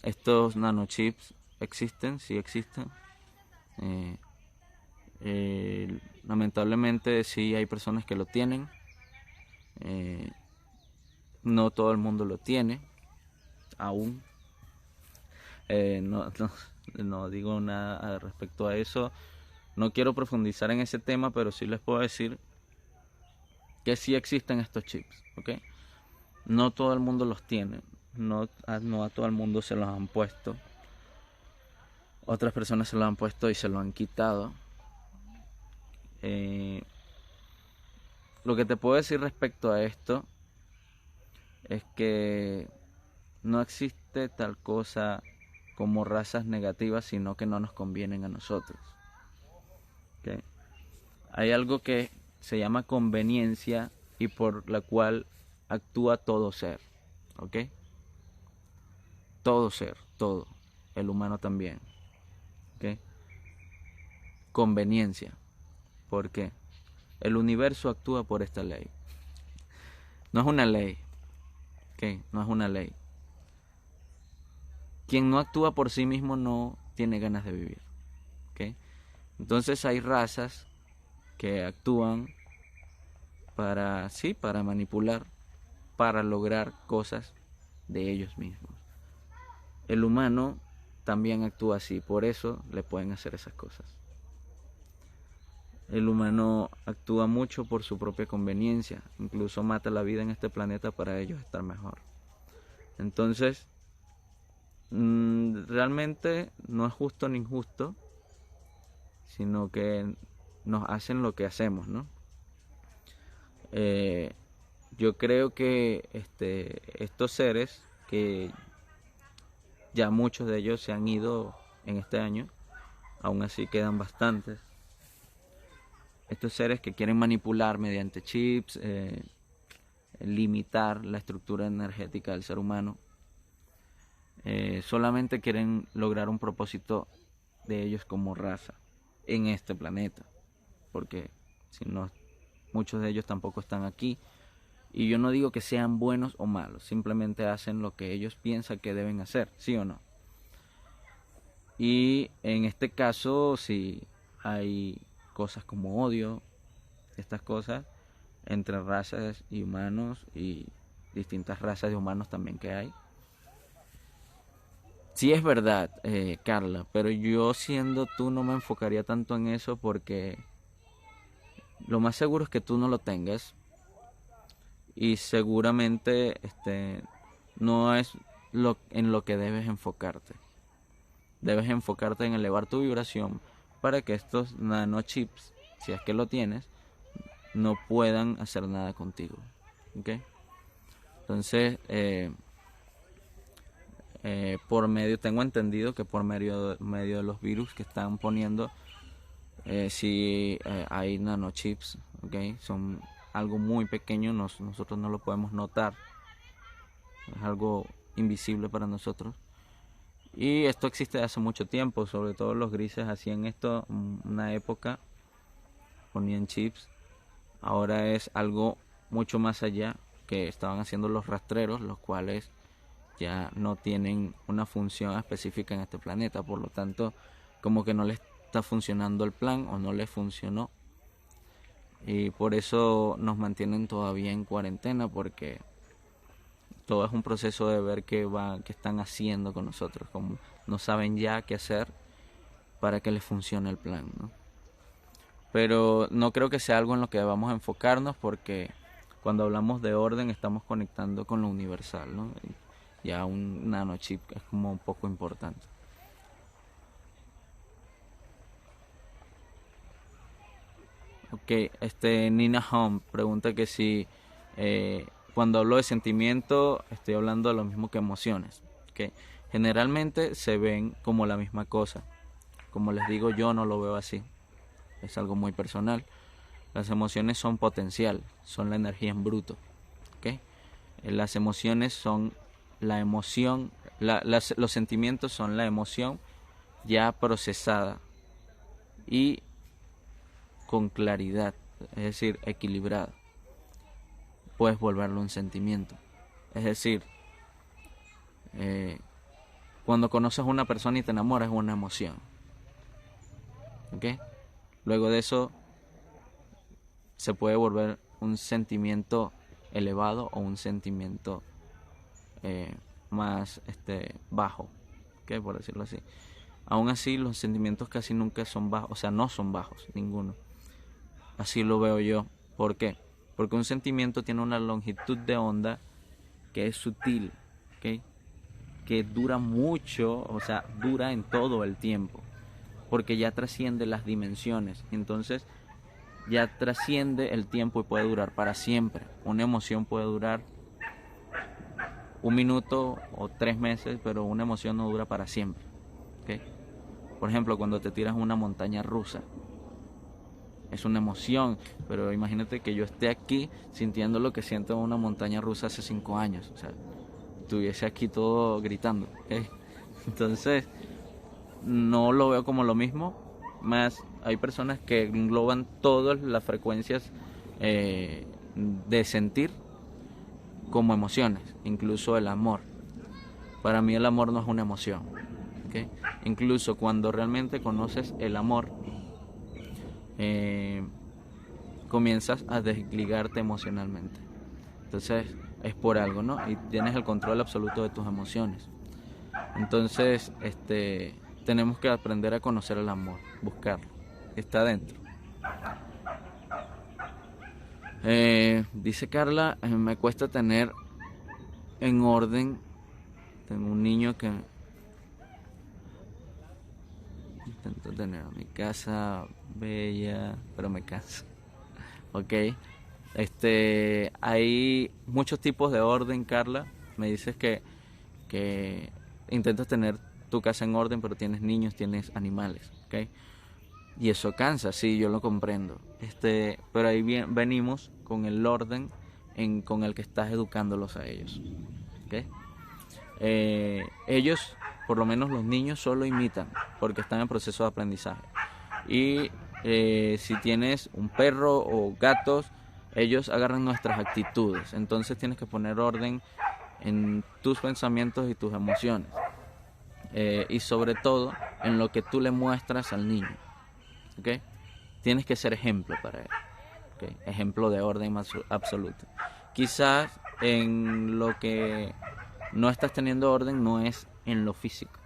Estos nanochips existen, sí existen. Lamentablemente sí hay personas que lo tienen. No todo el mundo lo tiene aún. No digo nada respecto a eso. No quiero profundizar en ese tema, pero sí les puedo decir que sí existen estos chips, ¿ok? No todo el mundo los tiene. No a todo el mundo se los han puesto. Otras personas se los han puesto y se lo han quitado. Lo que te puedo decir respecto a esto es que no existe tal cosa como razas negativas, sino que no nos convienen a nosotros. ¿Okay? Hay algo que se llama conveniencia y por la cual actúa todo ser. ¿Ok? Todo ser, todo. El humano también. ¿Ok? Conveniencia. ¿Por qué? El universo actúa por esta ley. No es una ley. ¿Ok? No es una ley. Quien no actúa por sí mismo no tiene ganas de vivir. ¿Ok? Entonces hay razas que actúan para, sí, para manipular, para lograr cosas de ellos mismos. El humano también actúa así, por eso le pueden hacer esas cosas. El humano actúa mucho por su propia conveniencia, incluso mata la vida en este planeta para ellos estar mejor. Entonces, realmente no es justo ni injusto, sino que nos hacen lo que hacemos, ¿no? Yo creo que estos seres, que ya muchos de ellos se han ido en este año, aún así quedan bastantes. Estos seres que quieren manipular mediante chips, limitar la estructura energética del ser humano, solamente quieren lograr un propósito de ellos como raza en este planeta, porque si no, muchos de ellos tampoco están aquí. Y yo no digo que sean buenos o malos, simplemente hacen lo que ellos piensan que deben hacer, ¿sí o no? Y en este caso, sí hay cosas como odio, estas cosas entre razas y humanos y distintas razas de humanos también que hay. Sí es verdad, Carla, pero yo siendo tú no me enfocaría tanto en eso porque lo más seguro es que tú no lo tengas y seguramente no es en lo que debes enfocarte. Debes enfocarte en elevar tu vibración para que estos nanochips, si es que lo tienes, no puedan hacer nada contigo. ¿Okay? Entonces, tengo entendido que por medio de los virus que están poniendo, si hay nanochips, ¿okay? Son algo muy pequeño, nosotros no lo podemos notar, es algo invisible para nosotros. Y esto existe desde hace mucho tiempo, sobre todo los grises hacían esto una época, ponían chips. Ahora es algo mucho más allá, que estaban haciendo los rastreros, los cuales ya no tienen una función específica en este planeta, por lo tanto como que no les está funcionando el plan o no les funcionó, y por eso nos mantienen todavía en cuarentena, porque todo es un proceso de ver qué están haciendo con nosotros, como no saben ya qué hacer para que les funcione el plan, ¿no? Pero no creo que sea algo en lo que debamos enfocarnos, porque cuando hablamos de orden estamos conectando con lo universal, ¿no? Y ya un nanochip es como un poco importante. Ok, Nina Home pregunta que si cuando hablo de sentimiento estoy hablando de lo mismo que emociones. Okay. Generalmente se ven como la misma cosa. Como les digo, yo no lo veo así. Es algo muy personal. Las emociones son potencial, son la energía en bruto. ¿Okay? Las emociones son la emoción, los sentimientos son la emoción ya procesada y con claridad, es decir, equilibrada. Puedes volverlo un sentimiento. Es decir, cuando conoces a una persona y te enamoras es una emoción. ¿Okay? Luego de eso se puede volver un sentimiento elevado o un sentimiento más bajo, ¿okay? Por decirlo así. Aún así, los sentimientos casi nunca son bajos, o sea, no son bajos, ninguno. Así lo veo yo. ¿Por qué? Porque un sentimiento tiene una longitud de onda que es sutil, ¿okay? Que dura mucho, o sea, dura en todo el tiempo, porque ya trasciende las dimensiones. Entonces, ya trasciende el tiempo y puede durar para siempre. Una emoción puede durar 1 minuto o 3 meses, pero una emoción no dura para siempre. ¿Okay? Por ejemplo, cuando te tiras una montaña rusa, es una emoción, pero imagínate que yo esté aquí sintiendo lo que siento en una montaña rusa hace 5 años. O sea, estuviese aquí todo gritando. ¿Okay? Entonces, no lo veo como lo mismo. Más hay personas que engloban todas las frecuencias de sentir como emociones, incluso el amor. Para mí el amor no es una emoción, ¿okay? Incluso cuando realmente conoces el amor, comienzas a desligarte emocionalmente. Entonces es por algo, ¿no? Y tienes el control absoluto de tus emociones. Entonces, tenemos que aprender a conocer el amor, buscarlo, está dentro. Dice Carla, me cuesta tener en orden. Tengo un niño que intento tener mi casa bella, pero me cansa. Ok. Hay muchos tipos de orden, Carla. Me dices que intentas tener tu casa en orden, pero tienes niños, tienes animales, ¿ok? Y eso cansa, sí, yo lo comprendo. Pero ahí venimos con el orden con el que estás educándolos a ellos, ¿ok? Ellos, por lo menos los niños, solo imitan, porque están en proceso de aprendizaje. Y si tienes un perro o gatos, ellos agarran nuestras actitudes. Entonces tienes que poner orden en tus pensamientos y tus emociones. Y sobre todo en lo que tú le muestras al niño. ¿Okay? Tienes que ser ejemplo para él. ¿Okay? Ejemplo de orden absoluto. Quizás en lo que no estás teniendo orden no es en lo físico.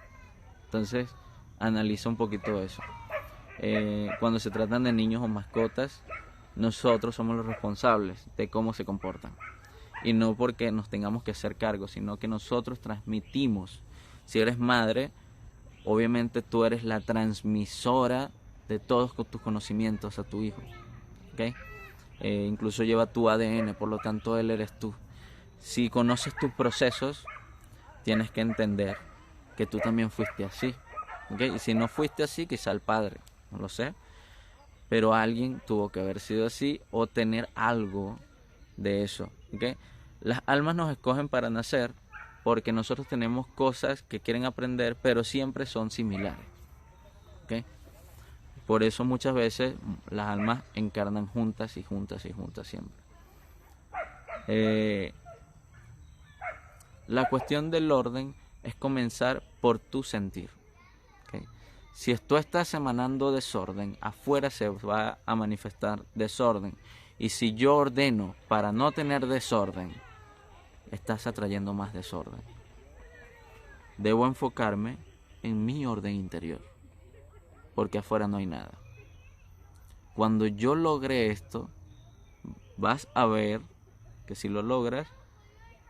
Entonces analiza un poquito eso. Cuando se tratan de niños o mascotas, nosotros somos los responsables de cómo se comportan. y no porque nos tengamos que hacer cargo, sino que nosotros transmitimos. Si eres madre, obviamente tú eres la transmisora de todos tus conocimientos a tu hijo, ¿okay? Incluso lleva tu ADN, por lo tanto él eres tú. Si conoces tus procesos, tienes que entender que tú también fuiste así, ¿okay? Y si no fuiste así, quizá el padre, no lo sé, pero alguien tuvo que haber sido así o tener algo de eso, ¿okay? Las almas nos escogen para nacer porque nosotros tenemos cosas que quieren aprender, pero siempre son similares, ¿okay? Por eso muchas veces las almas encarnan juntas y juntas y juntas siempre. La cuestión del orden es comenzar por tu sentir, ¿okay? Si tú estás emanando desorden, afuera se va a manifestar desorden. Y si yo ordeno para no tener desorden, estás atrayendo más desorden. Debo enfocarme en mi orden interior, porque afuera no hay nada. Cuando yo logre esto, vas a ver que si lo logras,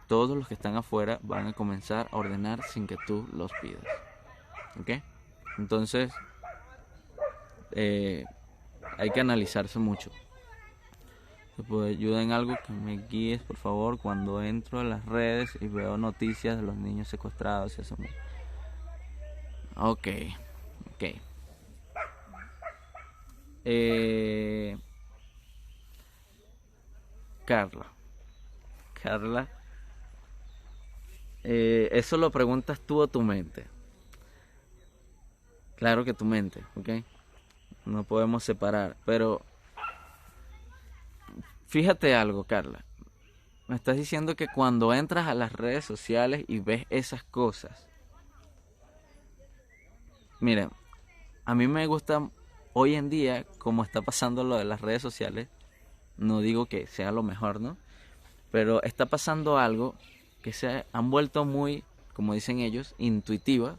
todos los que están afuera van a comenzar a ordenar sin que tú los pidas, ¿ok? Entonces, hay que analizarse mucho. ¿Te puedo ayudar en algo? Que me guíes, por favor, cuando entro a las redes y veo noticias de los niños secuestrados y eso. Ok. Carla, ¿eso lo preguntas tú o tu mente? Claro que tu mente, ¿ok? No podemos separar, pero fíjate algo, Carla. Me estás diciendo que cuando entras a las redes sociales y ves esas cosas, mira, a mí me gusta hoy en día, como está pasando lo de las redes sociales, no digo que sea lo mejor, ¿no? Pero está pasando algo que se han vuelto muy, como dicen ellos, intuitivas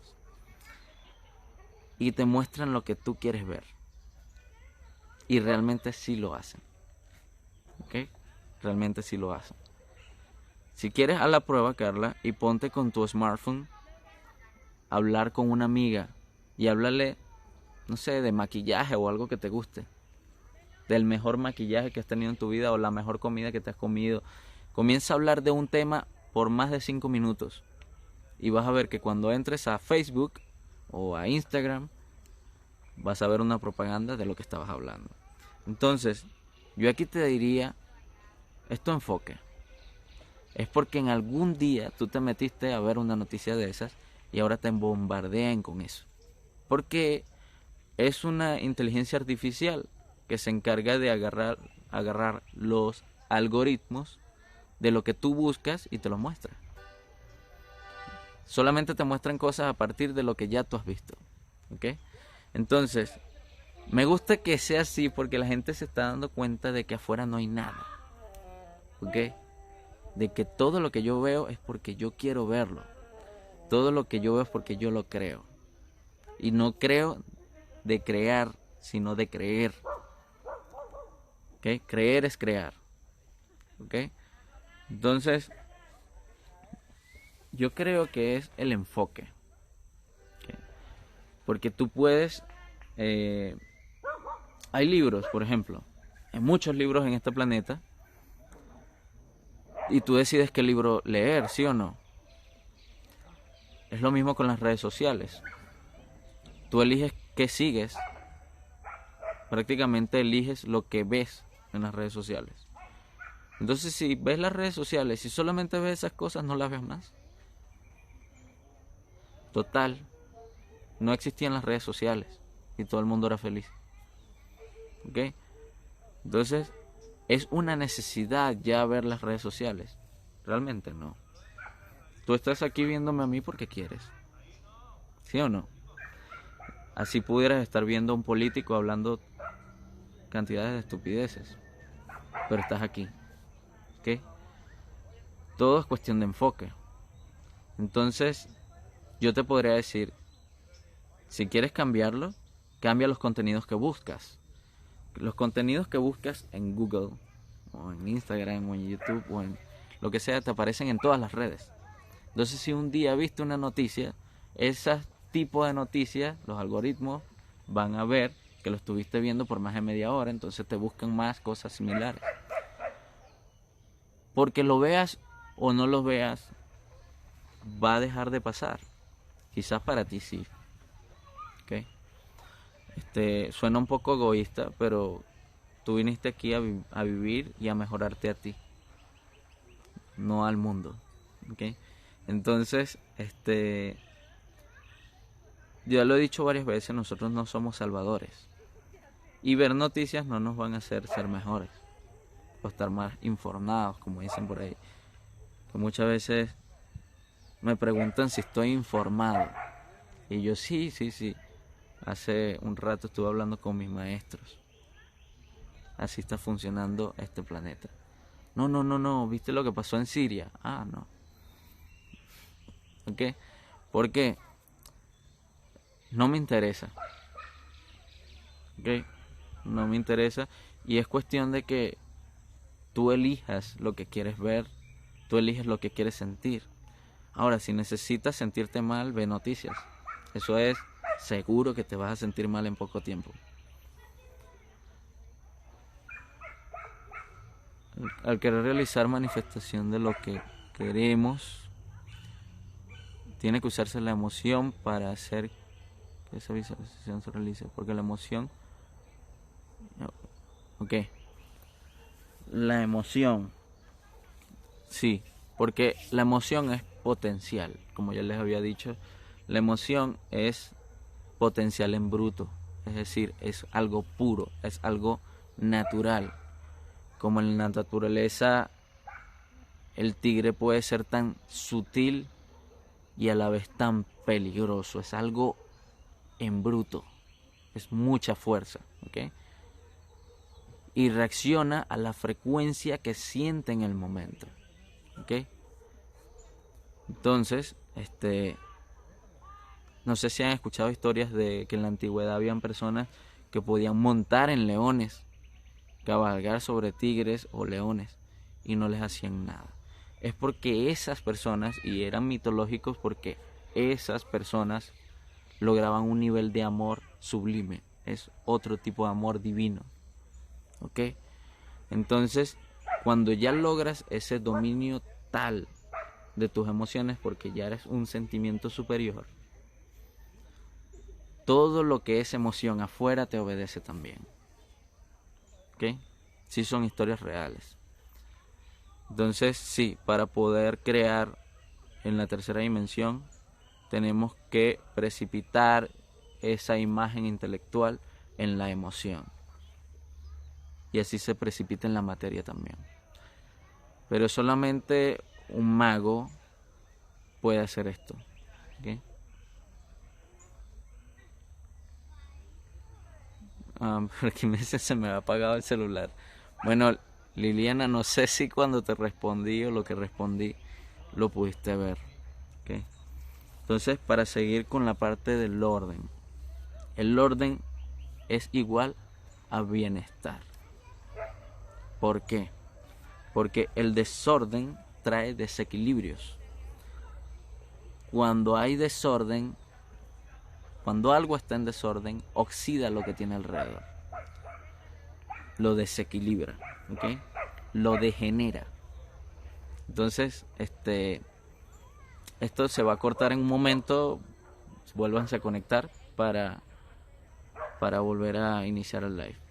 y te muestran lo que tú quieres ver. Y realmente sí lo hacen, ¿ok? Realmente sí lo hacen. Si quieres, haz la prueba, Carla, y ponte con tu smartphone a hablar con una amiga y háblale, no sé, de maquillaje o algo que te guste, del mejor maquillaje que has tenido en tu vida o la mejor comida que te has comido. Comienza a hablar de un tema por más de 5 minutos y vas a ver que cuando entres a Facebook o a Instagram vas a ver una propaganda de lo que estabas hablando. Entonces, yo aquí te diría, es tu enfoque. Es porque en algún día tú te metiste a ver una noticia de esas y ahora te bombardean con eso. Porque es una inteligencia artificial que se encarga de agarrar los algoritmos de lo que tú buscas y te lo muestra. Solamente te muestran cosas a partir de lo que ya tú has visto, ¿ok? Entonces, me gusta que sea así porque la gente se está dando cuenta de que afuera no hay nada, ¿ok? De que todo lo que yo veo es porque yo quiero verlo. Todo lo que yo veo es porque yo lo creo. Y no creo de crear, sino de creer. ¿Ok? Creer es crear. ¿Ok? Entonces, yo creo que es el enfoque. ¿Ok? Porque tú puedes... hay libros, por ejemplo. Hay muchos libros en este planeta. Y tú decides qué libro leer, ¿sí o no? Es lo mismo con las redes sociales. Tú eliges qué sigues. Prácticamente eliges lo que ves en las redes sociales. Entonces, si ves las redes sociales y solamente ves esas cosas, no las ves más. Total, no existían las redes sociales y todo el mundo era feliz. ¿Ok? Entonces, ¿es una necesidad ya ver las redes sociales? Realmente no. Tú estás aquí viéndome a mí porque quieres. ¿Sí o no? Así pudieras estar viendo a un político hablando cantidades de estupideces. Pero estás aquí. ¿Ok? Todo es cuestión de enfoque. Entonces, yo te podría decir, si quieres cambiarlo, cambia los contenidos que buscas. Los contenidos que buscas en Google, o en Instagram, o en YouTube, o en lo que sea, te aparecen en todas las redes. Entonces, si un día viste una noticia, ese tipo de noticias, los algoritmos van a ver que lo estuviste viendo por más de media hora, entonces te buscan más cosas similares. Porque lo veas o no lo veas, va a dejar de pasar. Quizás para ti sí. ¿Okay? Suena un poco egoísta, pero tú viniste aquí a vivir y a mejorarte a ti, no al mundo. ¿Okay? Entonces, ya lo he dicho varias veces, nosotros no somos salvadores. Y ver noticias no nos van a hacer ser mejores o estar más informados, como dicen por ahí. Que muchas veces me preguntan si estoy informado. Y yo sí. Hace un rato estuve hablando con mis maestros. Así está funcionando este planeta. No, ¿viste lo que pasó en Siria? Ah, no. ¿Ok? ¿Por qué? No me interesa. ¿Ok? No me interesa. Y es cuestión de que tú elijas lo que quieres ver. Tú eliges lo que quieres sentir. Ahora, si necesitas sentirte mal, ve noticias. Eso es seguro que te vas a sentir mal en poco tiempo. Al querer realizar manifestación de lo que queremos, tiene que usarse la emoción para hacer que esa visualización se realice. Porque la emoción... Ok. La emoción. Sí. Porque la emoción es potencial. Como ya les había dicho, la emoción es potencial en bruto. Es decir, es algo puro, es algo natural. Como en la naturaleza, el tigre puede ser tan sutil y a la vez tan peligroso. Es algo en bruto. Es mucha fuerza. ¿Okay? Y reacciona a la frecuencia que siente en el momento. ¿Okay? Entonces, no sé si han escuchado historias de que en la antigüedad habían personas que podían montar en leones, cabalgar sobre tigres o leones y no les hacían nada. Es porque esas personas, y eran mitológicos porque esas personas lograban un nivel de amor sublime. Es otro tipo de amor divino. ¿Ok? Entonces, cuando ya logras ese dominio tal de tus emociones, porque ya eres un sentimiento superior, todo lo que es emoción afuera te obedece también. ¿Ok? Sí, son historias reales. Entonces, sí, para poder crear en la tercera dimensión, tenemos que precipitar esa imagen intelectual en la emoción. Y así se precipita en la materia también. Pero solamente un mago puede hacer esto. ¿Okay? Porque me dice, se me ha apagado el celular. Bueno, Liliana, no sé si cuando te respondí o lo que respondí lo pudiste ver. ¿Okay? Entonces, para seguir con la parte del orden. El orden es igual a bienestar. ¿Por qué? Porque el desorden trae desequilibrios. Cuando hay desorden, cuando algo está en desorden, oxida lo que tiene alrededor. Lo desequilibra, ¿ok? Lo degenera. Entonces, esto se va a cortar en un momento. Vuélvanse a conectar para volver a iniciar el live.